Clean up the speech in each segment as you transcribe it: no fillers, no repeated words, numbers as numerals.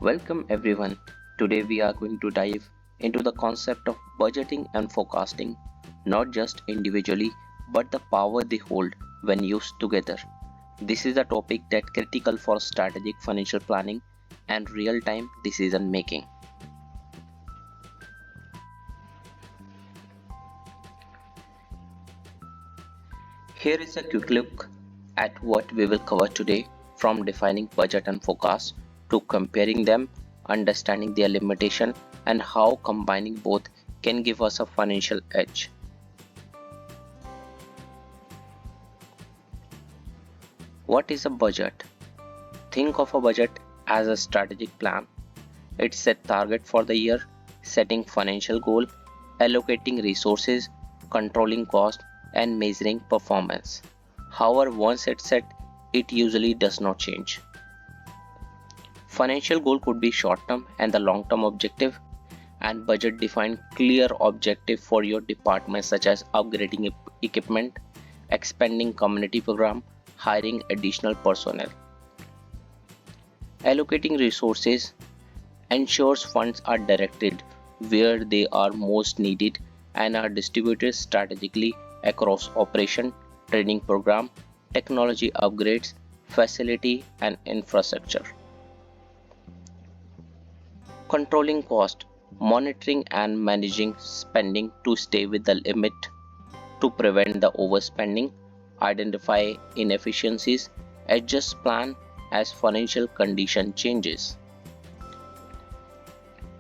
Welcome everyone. Today we are going to dive into the concept of budgeting and forecasting, not just individually, but the power they hold when used together. This is a topic that critical for strategic financial planning and real-time decision making. Here is a quick look at what we will cover today, from defining budget and forecast to comparing them, understanding their limitation, and how combining both can give us a financial edge. What is a budget? Think of a budget as a strategic plan. It sets target for the year, setting financial goal, allocating resources, controlling cost, and measuring performance. However, once it's set, it usually does not change. Financial goal could be short-term and the long-term objective, and budget define clear objective for your department such as upgrading equipment, expanding community program, hiring additional personnel. Allocating resources ensures funds are directed where they are most needed and are distributed strategically across operation, training program, technology upgrades, facility and infrastructure. Controlling cost, monitoring and managing spending to stay with the limit to prevent the overspending, identify inefficiencies, adjust plan as financial condition changes.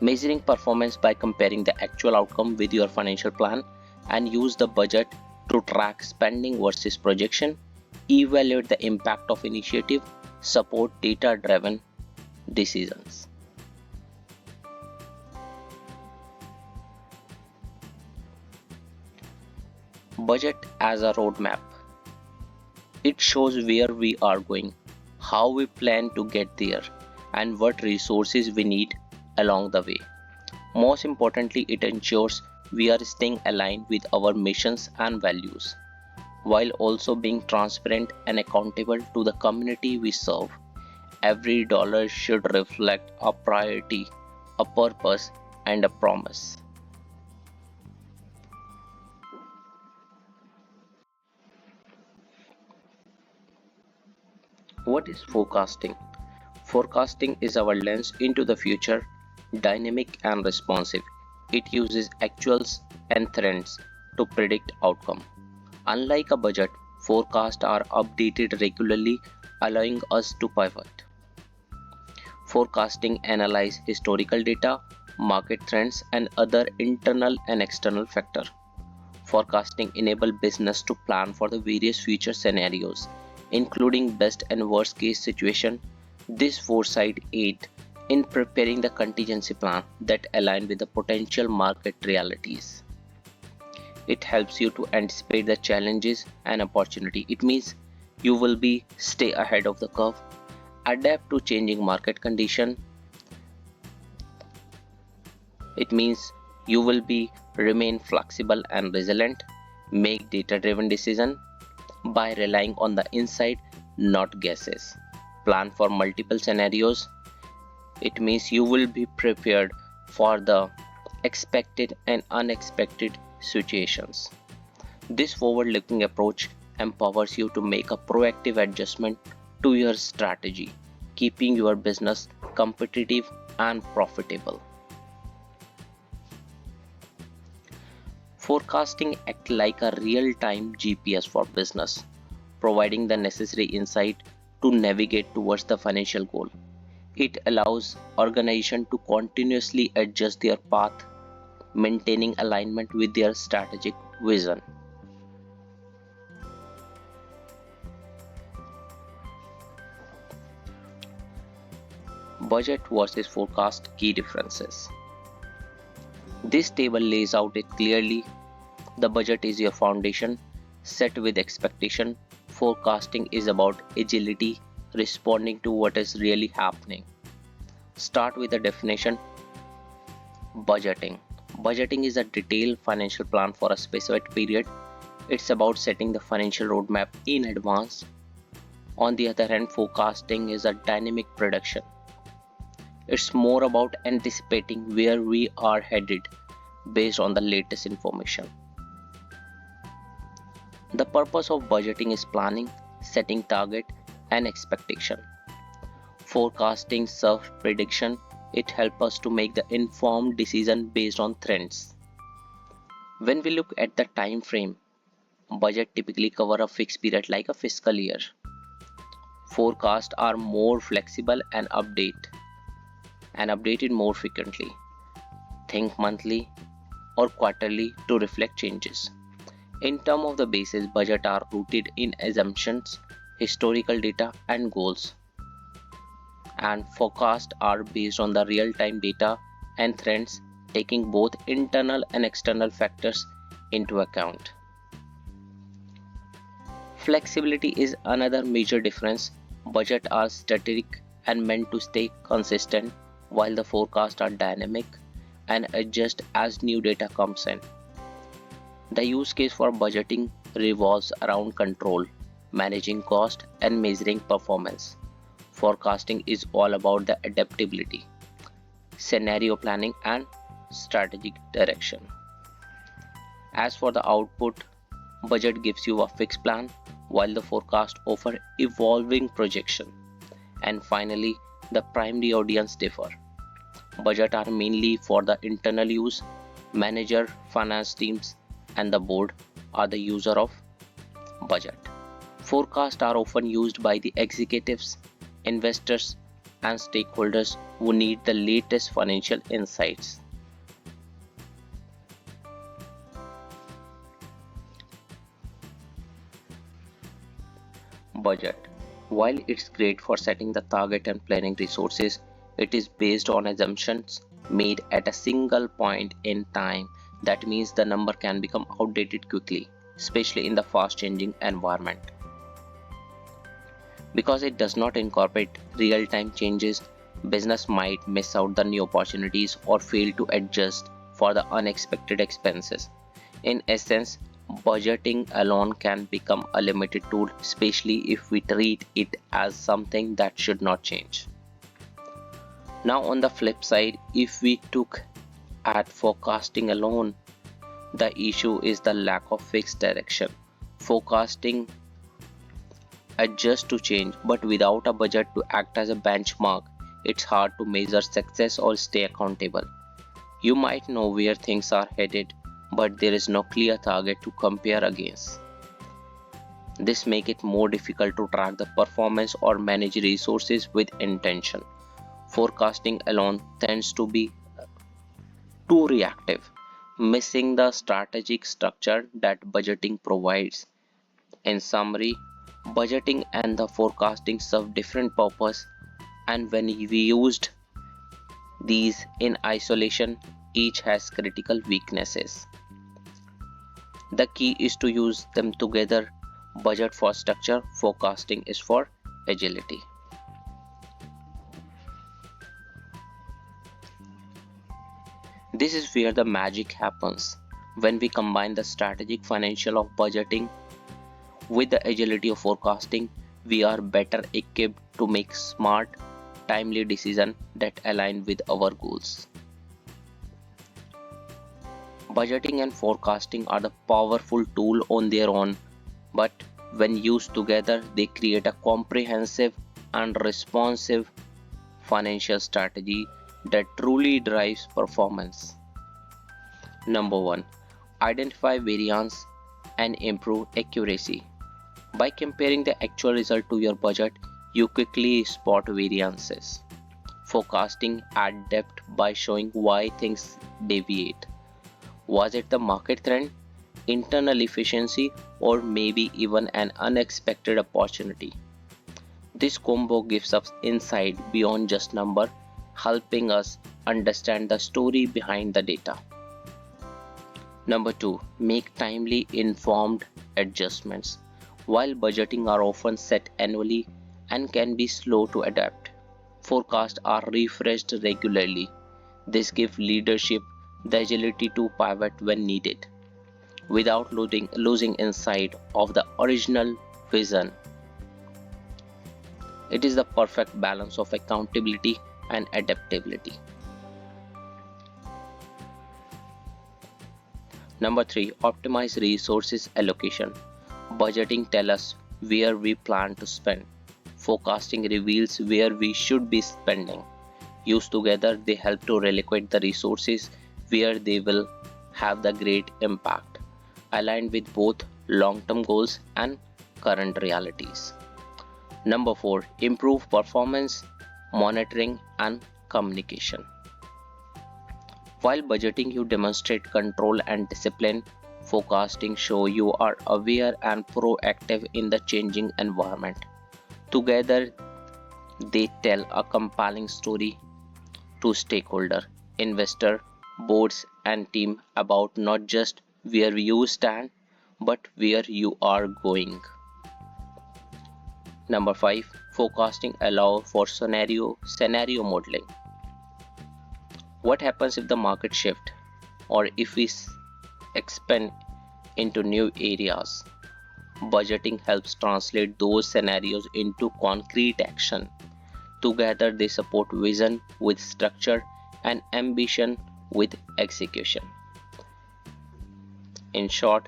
Measuring performance by comparing the actual outcome with your financial plan, and use the budget to track spending versus projection, evaluate the impact of initiative, support data driven decisions. Budget as a roadmap. It shows where we are going, how we plan to get there, and what resources we need along the way. Most importantly, it ensures we are staying aligned with our missions and values, while also being transparent and accountable to the community we serve. Every dollar should reflect a priority, a purpose, and a promise. What is forecasting? Forecasting is our lens into the future, dynamic and responsive. It uses actuals and trends to predict outcome. Unlike a budget, forecasts are updated regularly, allowing us to pivot. Forecasting analyze historical data, market trends, and other internal and external factors. Forecasting enable business to plan for the various future scenarios, including best and worst case situation. This foresight aid in preparing the contingency plan that align with the potential market realities. It helps you to anticipate the challenges and opportunity. It means you will be stay ahead of the curve, adapt to changing market condition. It means you will be remain flexible and resilient, make data driven decision by relying on the insight, not guesses. Plan for multiple scenarios. It means you will be prepared for the expected and unexpected situations. This forward looking approach empowers you to make a proactive adjustment to your strategy, keeping your business competitive and profitable. Forecasting acts like a real-time GPS for business, providing the necessary insight to navigate towards the financial goal. It allows organizations to continuously adjust their path, maintaining alignment with their strategic vision. Budget versus forecast key differences. This table lays out it clearly. The budget is your foundation, set with expectation. Forecasting is about agility, responding to what is really happening. Start with the definition. Budgeting. Budgeting is a detailed financial plan for a specific period. It's about setting the financial roadmap in advance. On the other hand, forecasting is a dynamic prediction. It's more about anticipating where we are headed based on the latest information. The purpose of budgeting is planning, setting target and expectation. Forecasting serves prediction. It helps us to make the informed decision based on trends. When we look at the time frame, budget typically cover a fixed period like a fiscal year. Forecasts are more flexible and updated more frequently. Think monthly or quarterly to reflect changes. In terms of the basis, budget are rooted in assumptions, historical data and goals, and forecasts are based on the real-time data and trends, taking both internal and external factors into account. Flexibility is another major difference. Budgets are static and meant to stay consistent, while the forecasts are dynamic and adjust as new data comes in. The use case for budgeting revolves around control, managing cost, and measuring performance. Forecasting is all about the adaptability, scenario planning, and strategic direction. As for the output, budget gives you a fixed plan, while the forecast offers evolving projection. And finally, the primary audience differ. Budget are mainly for the internal use. Manager, finance teams, and the board are the user of budget. Forecasts are often used by the executives, investors, and stakeholders who need the latest financial insights. Budget. While it's great for setting the target and planning resources, it is based on assumptions made at a single point in time. That means the number can become outdated quickly, especially in the fast changing environment. Because it does not incorporate real time changes, business might miss out the new opportunities or fail to adjust for the unexpected expenses. In essence, budgeting alone can become a limited tool, especially if we treat it as something that should not change. Now, on the flip side, if we took at forecasting alone, the issue is the lack of fixed direction. Forecasting adjusts to change, but without a budget to act as a benchmark, it's hard to measure success or stay accountable. You might know where things are headed, but there is no clear target to compare against. This makes it more difficult to track the performance or manage resources with intention. Forecasting alone tends to be too reactive, missing the strategic structure that budgeting provides. In summary, budgeting and the forecasting serve different purposes, and when we used these in isolation, each has critical weaknesses. The key is to use them together. Budget for structure, forecasting is for agility. This is where the magic happens. When we combine the strategic financial of budgeting with the agility of forecasting, we are better equipped to make smart, timely decisions that align with our goals. Budgeting and forecasting are the powerful tool on their own, but when used together, they create a comprehensive and responsive financial strategy that truly drives performance. Number 1. Identify variance and improve accuracy. By comparing the actual result to your budget, you quickly spot variances. Forecasting add depth by showing why things deviate. Was it the market trend, internal efficiency, or maybe even an unexpected opportunity? This combo gives us insight beyond just number, helping us understand the story behind the data. Number 2. Make timely informed adjustments. While budgeting are often set annually and can be slow to adapt, forecasts are refreshed regularly. This gives leadership the agility to pivot when needed without losing insight of the original vision. It is the perfect balance of accountability and adaptability. Number 3, optimize resources allocation. Budgeting tells us where we plan to spend. Forecasting reveals where we should be spending. Used together, they help to reallocate the resources where they will have the great impact, aligned with both long-term goals and current realities. Number 4, improve performance, monitoring and communication. While budgeting you demonstrate control and discipline, forecasting show you are aware and proactive in the changing environment. Together, they tell a compelling story to stakeholder, investor, boards and team about not just where you stand but where you are going. Number 5, forecasting allow for scenario modeling. What happens if the market shift or if we expand into new areas? Budgeting helps translate those scenarios into concrete action. Together they support vision with structure and ambition with execution. In short,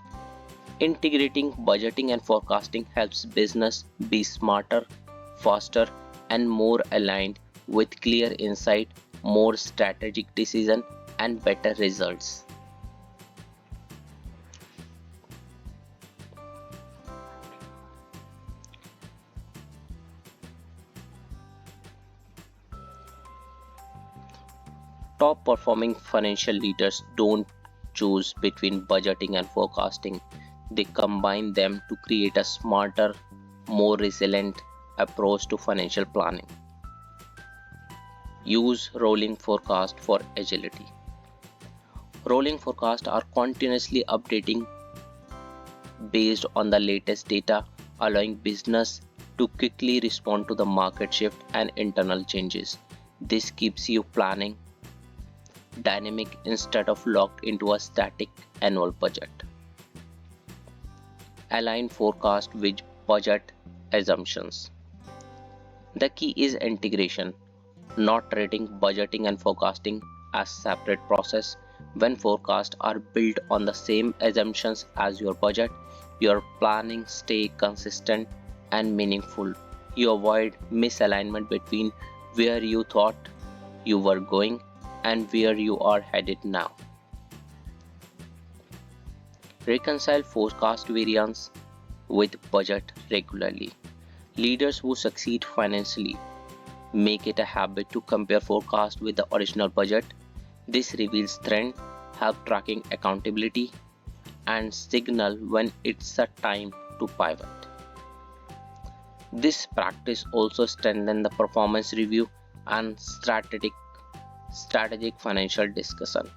integrating budgeting and forecasting helps business be smarter, faster, and more aligned with clear insight, more strategic decision, and better results. Top performing financial leaders don't choose between budgeting and forecasting. They combine them to create a smarter, more resilient approach to financial planning. Use rolling forecast for agility. Rolling forecasts are continuously updating based on the latest data, allowing business to quickly respond to the market shift and internal changes. This keeps you planning dynamic instead of locked into a static annual budget. Align forecast with budget assumptions. The key is integration, not treating budgeting and forecasting as separate process. When forecasts are built on the same assumptions as your budget, your planning stay consistent and meaningful. You avoid misalignment between where you thought you were going and where you are headed now. Reconcile forecast variance with budget regularly. Leaders who succeed financially make it a habit to compare forecast with the original budget. This reveals trend, help tracking accountability, and signal when it's a time to pivot. This practice also strengthens the performance review and strategic financial discussion.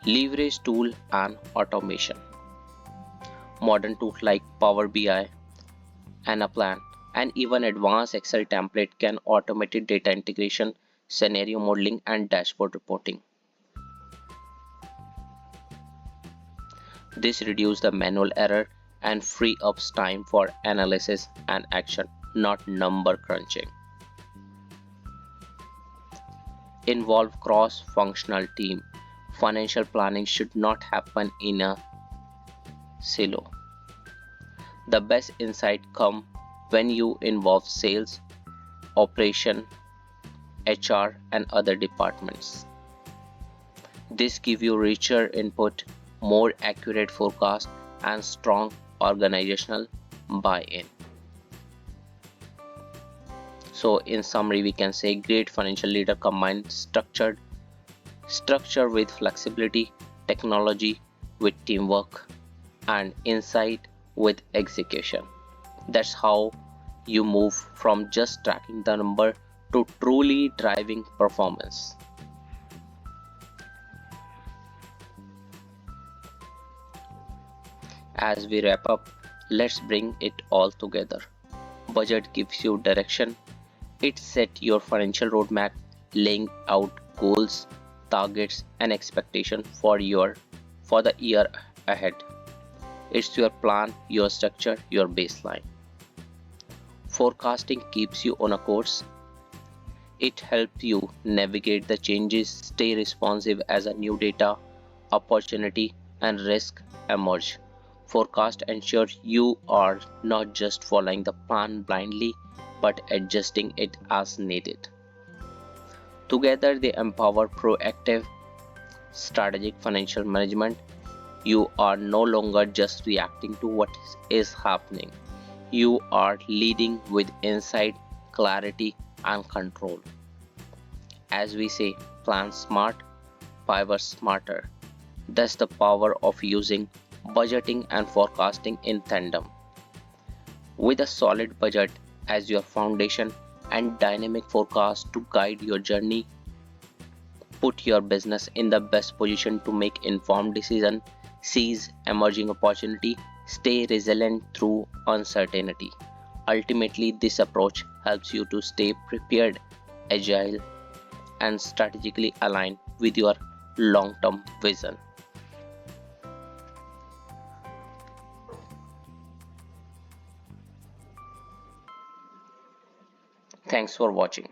Leverage tool and automation. Modern tools like Power BI, Anaplan, and even advanced Excel template can automate data integration, scenario modeling, and dashboard reporting. This reduces the manual error and free up time for analysis and action, not number crunching. Involve cross-functional team. Financial planning should not happen in a silo. The best insight come when you involve sales, operation, HR, and other departments. This gives you richer input, more accurate forecast, and strong organizational buy-in. So in summary, we can say great financial leader combines structure with flexibility, technology with teamwork, and insight with execution. That's how you move from just tracking the number to truly driving performance. As we wrap up, let's bring it all together. Budget gives you direction. It sets your financial roadmap, laying out goals, targets, and expectations for the year ahead. It's your plan, your structure, your baseline. Forecasting keeps you on a course. It helps you navigate the changes, stay responsive as a new data, opportunity, and risk emerge. Forecast ensures you are not just following the plan blindly, but adjusting it as needed. Together, they empower proactive, strategic financial management. You are no longer just reacting to what is happening. You are leading with insight, clarity, and control. As we say, plan smart, pivot smarter. That's the power of using budgeting and forecasting in tandem. With a solid budget as your foundation and dynamic forecast to guide your journey, put your business in the best position to make informed decisions, seize emerging opportunity, stay resilient through uncertainty. Ultimately, this approach helps you to stay prepared, agile, and strategically aligned with your long-term vision. Thanks for watching.